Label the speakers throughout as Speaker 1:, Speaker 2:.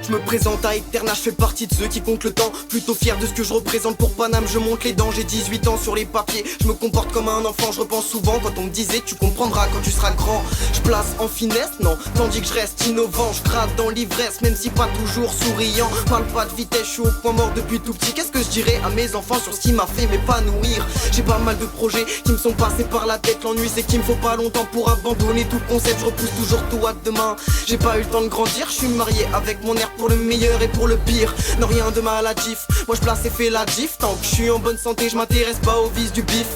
Speaker 1: Je me présente à Eterna, je fais partie de ceux qui comptent le temps. Plutôt fier de ce que je représente pour Paname, je monte les dents. J'ai 18 ans sur les papiers, je me comporte comme un enfant. Je repense souvent quand on me disait tu comprendras quand tu seras grand. Je place en finesse, non, tandis que je reste innovant. Je gratte dans l'ivresse, même si pas toujours souriant. Parle pas de vitesse, je suis au point mort depuis tout petit. Qu'est-ce que je dirais à mes enfants sur ce qui m'a fait m'épanouir? J'ai pas mal de projets qui me sont passés par la tête. L'ennui c'est qu'il me faut pas longtemps pour abandonner tout concept. Je repousse toujours tout à demain. J'ai pas eu le temps de grandir, je suis marié avec mon air pour le meilleur et pour le pire. Non rien de maladif, moi je place et fais la gif. Tant que je suis en bonne santé, je m'intéresse pas au vice du bif.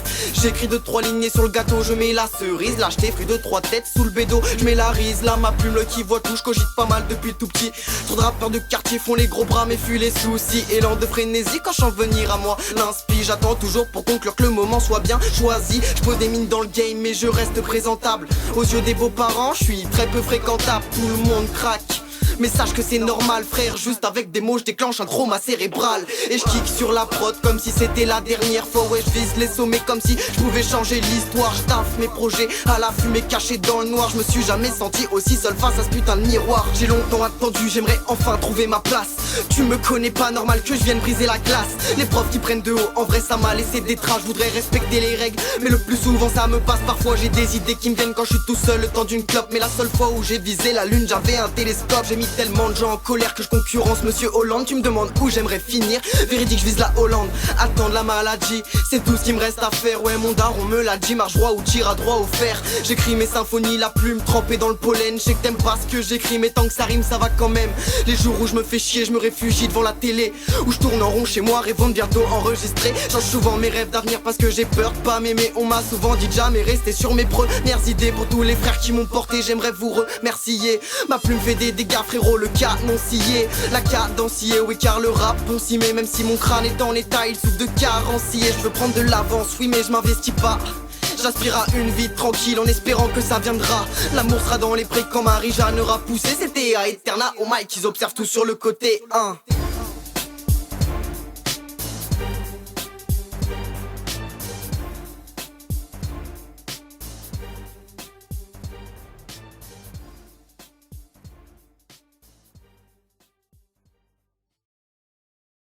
Speaker 1: J'écris 2-3 lignes et sur le gâteau je mets la cerise. Lâche tes fruits 2-3 têtes sous le bédo, je mets la rise. Là ma plume le qui voit tout, je cogite pas mal depuis tout petit. Trop de rappeurs de quartier font les gros bras mais fuient les soucis. Élan de frénésie quand je sens venir à moi l'inspi. J'attends toujours pour conclure que le moment soit bien choisi. Je pose des mines dans le game mais je reste présentable. Aux yeux des beaux-parents, je suis très peu fréquentable. Tout le monde craque, mais sache que c'est normal frère, juste avec des mots je déclenche un trauma cérébral. Et je kick sur la prod comme si c'était la dernière fois. Ouais je vise les sommets comme si je pouvais changer l'histoire. Je taffe mes projets à la fumée cachée dans le noir. Je me suis jamais senti aussi seul face à ce putain de miroir. J'ai longtemps attendu, j'aimerais enfin trouver ma place. Tu me connais pas, normal que je vienne briser la glace. Les profs qui prennent de haut, en vrai ça m'a laissé des traces. Je voudrais respecter les règles, mais le plus souvent ça me passe. Parfois j'ai des idées qui me viennent quand je suis tout seul, le temps d'une clope. Mais la seule fois où j'ai visé la lune, j'avais un télescope. J'ai mis tellement de gens en colère que je concurrence Monsieur Hollande. Tu me demandes où j'aimerais finir, véridique je vise la Hollande. Attendre la maladie, c'est tout ce qui me reste à faire. Ouais mon daron me l'a dit, marche droit ou tire à droit au fer. J'écris mes symphonies, la plume trempée dans le pollen. Je sais que t'aimes pas ce que j'écris mais tant que ça rime ça va quand même. Les jours où je me fais chier, je me réfugie devant la télé, où je tourne en rond chez moi, rêvant de bientôt enregistrer. Change souvent mes rêves d'avenir parce que j'ai peur de pas m'aimer. On m'a souvent dit jamais rester sur mes premières idées. Pour tous les frères qui m'ont porté, j'aimerais vous remercier. Ma plume fait des dégâts frérot, le canoncier, la cadencier, oui car le rap bon s'y met. Même si mon crâne est en état, il souffre de carencier. Je veux prendre de l'avance, oui mais je m'investis pas. J'aspire à une vie tranquille en espérant que ça viendra. L'amour sera dans les prés quand Marie-Jeanne aura poussé. C'était à Eterna au mic, ils observent tout sur le côté 1.